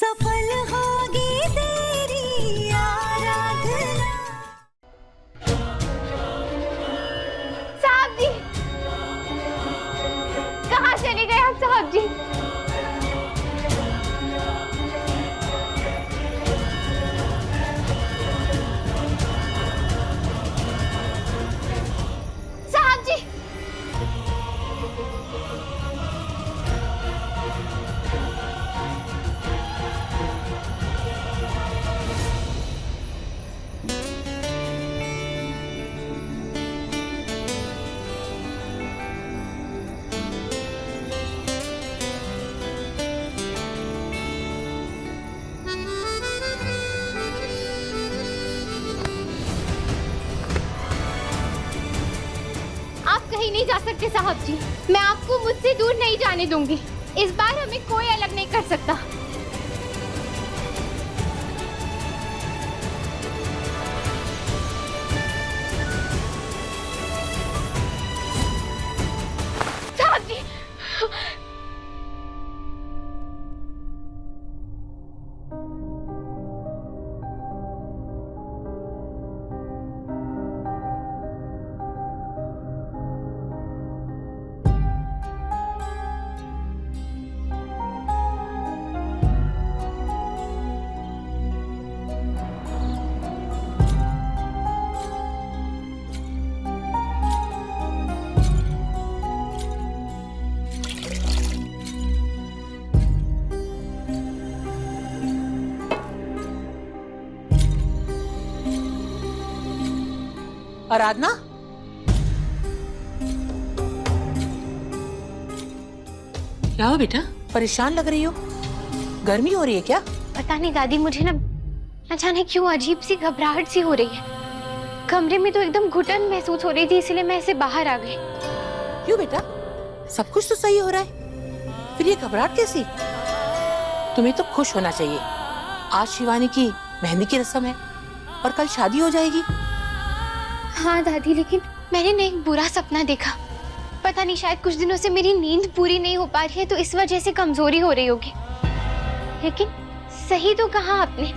सफल होगी तेरी आराधना। साहब जी, कहाँ चले गए आप साहब जी? साहब जी, आप कहीं नहीं जा सकते साहब जी। मैं आपको मुझसे दूर नहीं जाने दूंगी। इस बार हमें कोई अलग नहीं कर सकता। साहब जी, आराधना, क्या हो बेटा? परेशान लग रही हो। गर्मी हो रही है क्या? पता नहीं दादी, मुझे न जाने क्यों अजीब सी घबराहट सी हो रही है। कमरे में तो एकदम घुटन महसूस हो रही थी, इसलिए मैं ऐसे बाहर आ गई। क्यों बेटा? सब कुछ तो सही हो रहा है, फिर ये घबराहट कैसी? तुम्हें तो खुश होना चाहिए। आज शिवानी की मेहंदी की रस्म है और कल शादी हो जाएगी। हाँ दादी, लेकिन मैंने ना एक बुरा सपना देखा। पता नहीं, शायद कुछ दिनों से मेरी नींद पूरी नहीं हो पा रही है, तो इस वजह से कमजोरी हो रही होगी। लेकिन सही तो कहा आपने,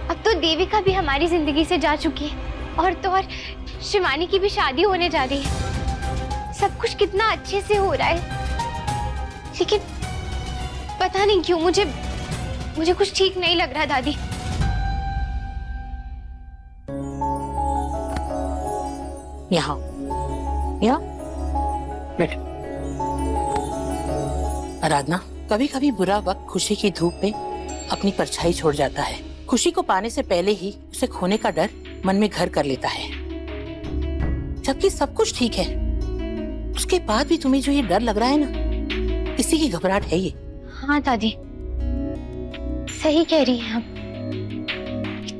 अब तो देविका भी हमारी जिंदगी से जा चुकी है और तो और शिवानी की भी शादी होने जा रही है। सब कुछ कितना अच्छे से हो रहा है, लेकिन पता नहीं क्यों मुझे कुछ ठीक नहीं लग रहा दादी। यहाँ बैठ। आराधना, कभी कभी बुरा वक्त खुशी की धूप में अपनी परछाई छोड़ जाता है। खुशी को पाने से पहले ही उसे खोने का डर मन में घर कर लेता है। जबकि सब कुछ ठीक है, उसके बाद भी तुम्हें जो ये डर लग रहा है ना, इसी की घबराहट है ये। हाँ दादी, सही कह रही हैं आप।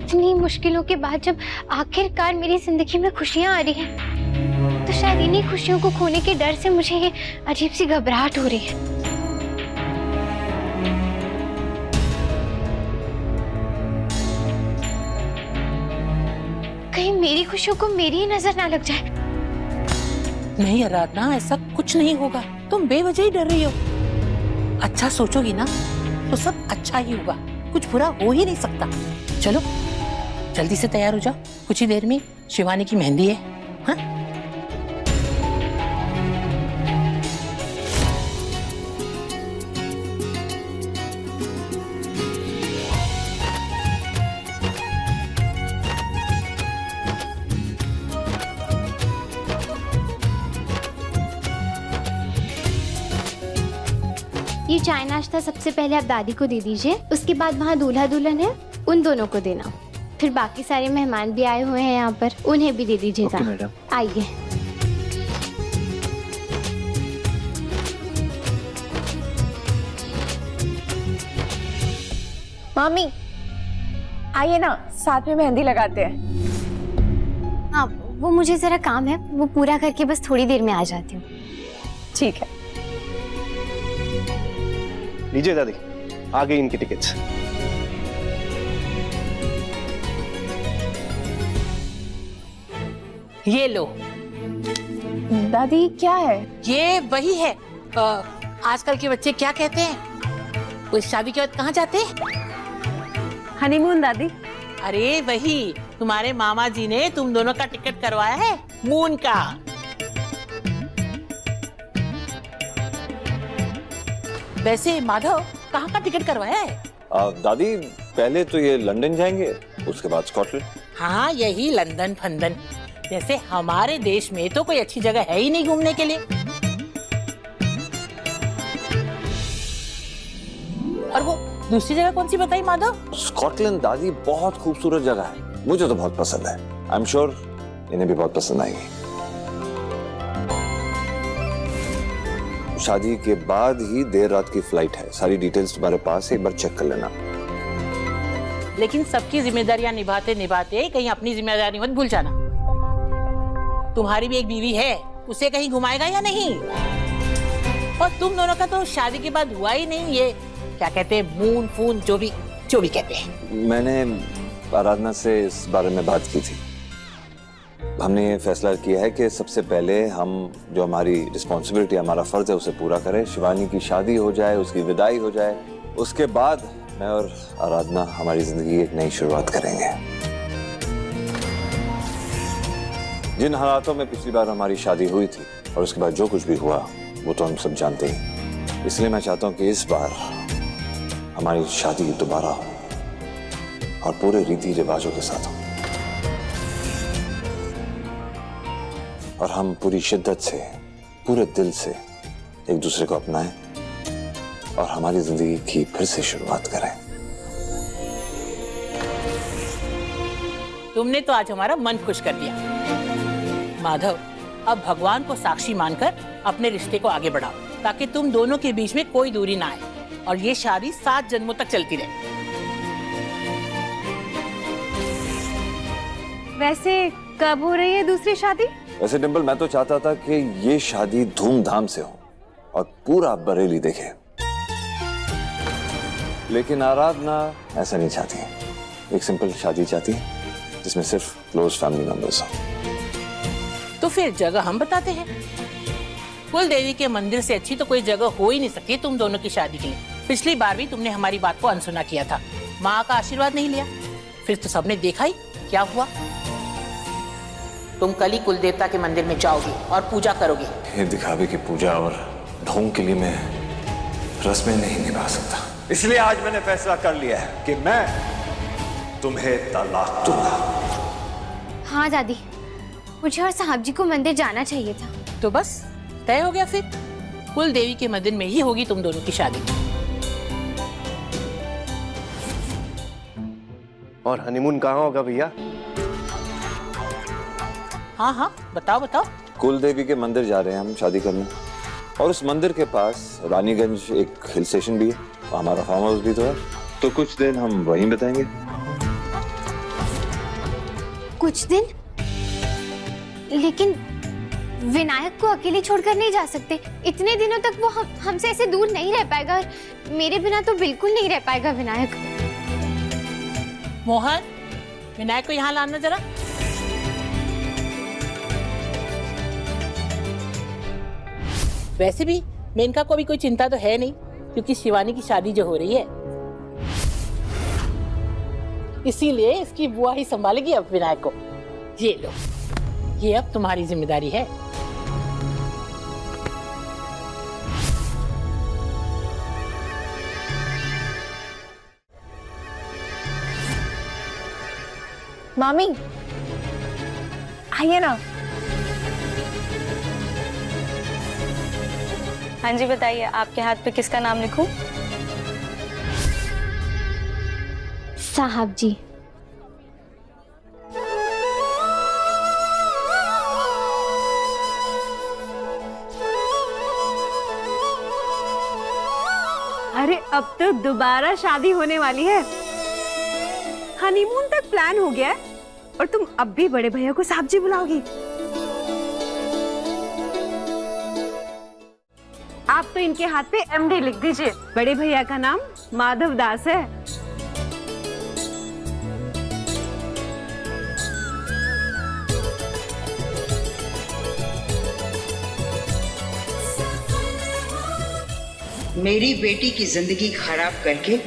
इतनी मुश्किलों के बाद जब आखिरकार मेरी जिंदगी में खुशियां आ रही हैं, तो शायद इन्हीं खुशियों को खोने के डर से मुझे ये अजीब सी घबराहट हो रही है। कहीं मेरी खुशियों को मेरी ही नजर ना लग जाए। नहीं आराधना, ऐसा कुछ नहीं होगा। तुम बेवजह ही डर रही हो। अच्छा सोचोगी ना तो सब अच्छा ही होगा, कुछ बुरा हो ही नहीं सकता। चलो जल्दी से तैयार हो जाओ, कुछ ही देर में शिवानी की मेहंदी है। हाँ? ये चाय नाश्ता सबसे पहले आप दादी को दे दीजिए, उसके बाद वहाँ दूल्हा दुल्हन है, उन दोनों को देना। फिर बाकी सारे मेहमान भी आए हुए हैं यहाँ पर, उन्हें भी दे दीजिएगा। Okay madam. आइए। मामी आइए ना, साथ में मेहंदी लगाते हैं। हाँ, वो मुझे जरा काम है, वो पूरा करके बस थोड़ी देर में आ जाती हूँ। ठीक है। लीजिए दादी, आ गई इनकी टिकट्स। ये लो। दादी क्या है? ये वही है, आजकल के बच्चे क्या कहते हैं, वो इस शादी के बाद कहाँ जाते? हनीमून दादी। अरे वही, तुम्हारे मामा जी ने तुम दोनों का टिकट करवाया है मून का। वैसे माधव कहाँ का टिकट करवाया है? दादी पहले तो ये लंदन जाएंगे, उसके बाद स्कॉटलैंड। हाँ, यही लंदन फंदन। जैसे हमारे देश में तो कोई अच्छी जगह है ही नहीं घूमने के लिए। और वो दूसरी जगह कौन सी बताई माधव? स्कॉटलैंड दादी बहुत खूबसूरत जगह है, मुझे तो बहुत पसंद है। आई एम श्योर इन्हें भी बहुत पसंद आएगी। शादी के बाद ही देर रात की फ्लाइट है, सारी डिटेल्स तुम्हारे पास है, एक बार चेक कर लेना। लेकिन सबकी जिम्मेदारियां निभाते निभाते कहीं अपनी जिम्मेदारी मत भूल जाना। तुम्हारी भी एक बीवी है, उसे कहीं घुमाएगा या नहीं? और तुम दोनों का तो शादी के बाद हुआ ही नहीं, ये क्या कहते हैं, मून फून जो भी कहते हैं। मैंने आराधना से इस बारे में बात की थी। हमने ये फैसला किया है कि सबसे पहले हम जो हमारी रिस्पॉन्सिबिलिटी, हमारा फर्ज है, उसे पूरा करें। शिवानी की शादी हो जाए, उसकी विदाई हो जाए, उसके बाद मैं और आराधना हमारी जिंदगी की एक नई शुरुआत करेंगे। जिन हालातों में पिछली बार हमारी शादी हुई थी और उसके बाद जो कुछ भी हुआ वो तो हम सब जानते ही। इसलिए मैं चाहता हूं कि इस बार हमारी शादी दोबारा हो और पूरे रीति रिवाजों के साथ हो, और हम पूरी शिद्दत से, पूरे दिल से एक दूसरे को अपनाएं और हमारी जिंदगी की फिर से शुरुआत करें। तुमने तो आज हमारा मन खुश कर दिया माधव। अब भगवान को साक्षी मानकर अपने रिश्ते को आगे बढ़ाओ, ताकि तुम दोनों के बीच में कोई दूरी ना आए और ये शादी 7 जन्मों तक चलती रहे। वैसे कब हो रही है दूसरी शादी? वैसे डिम्पल, मैं तो चाहता था कि ये शादी धूमधाम से हो और पूरा बरेली देखे, लेकिन आराधना ऐसा नहीं चाहती। एक सिंपल शादी चाहती है जिसमें सिर्फ क्लोज फैमिली मेंबर्स हो। तो फिर जगह हम बताते हैं। कुल देवी के मंदिर से अच्छी तो कोई जगह हो ही नहीं सकती तुम दोनों की शादी के लिए। पिछली बार भी तुमने हमारी बात को अनसुना किया था, माँ का आशीर्वाद नहीं लिया, फिर तो सबने देखा ही क्या हुआ। तुम कल ही कुल देवता के मंदिर में जाओगे और पूजा करोगे। ये दिखावे की पूजा और ढोंग के लिए मैं रस्में नहीं निभा सकता, इसलिए आज मैंने फैसला कर लिया है कि मैं तुम्हें तलाक दूंगा। हाँ दादी, मुझे और साहब जी को मंदिर जाना चाहिए था। तो बस तय हो गया, फिर कुल देवी के मंदिर में ही होगी तुम दोनों की शादी। और हनीमून कहाँ होगा भैया? हाँ हाँ, बताओ बताओ। कुल देवी के मंदिर जा रहे हैं हम शादी करने, और उस मंदिर के पास रानीगंज एक हिल स्टेशन भी है, हमारा फार्म हाउस भी तो है, तो कुछ दिन हम वहीं बिताएंगे। कुछ दिन? लेकिन विनायक को अकेले छोड़कर नहीं जा सकते। इतने दिनों तक वो हमसे ऐसे दूर नहीं रह पाएगा, और मेरे बिना तो बिल्कुल नहीं रह पाएगा विनायक। मोहन, विनायक को यहाँ लाना जरा। वैसे भी मेनका को भी कोई चिंता तो है नहीं, क्योंकि शिवानी की शादी जो हो रही है, इसीलिए इसकी बुआ ही संभालेगी अब विनायक को। ये लो, ये अब तुम्हारी जिम्मेदारी है। मामी आइए ना। हाँ जी बताइए, आपके हाथ पे किसका नाम लिखूं? साहब जी। अरे अब तो दोबारा शादी होने वाली है, हनीमून तक प्लान हो गया है, और तुम अब भी बड़े भैया को साहब जी बुलाओगी? आप तो इनके हाथ पे एमडी लिख दीजिए। बड़े भैया का नाम माधव दास है। मेरी बेटी की जिंदगी खराब करके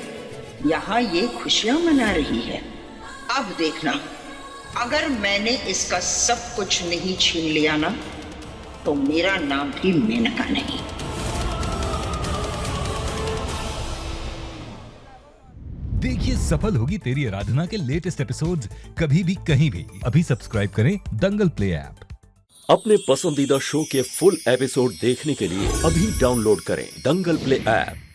यहाँ ये खुशियां मना रही है। अब देखना, अगर मैंने इसका सब कुछ नहीं छीन लिया ना, तो मेरा नाम भी मेनका नहीं। देखिए सफल होगी तेरी आराधना के लेटेस्ट एपिसोड्स कभी भी कहीं भी। अभी सब्सक्राइब करें दंगल प्ले ऐप। अपने पसंदीदा शो के फुल एपिसोड देखने के लिए अभी डाउनलोड करें दंगल प्ले ऐप।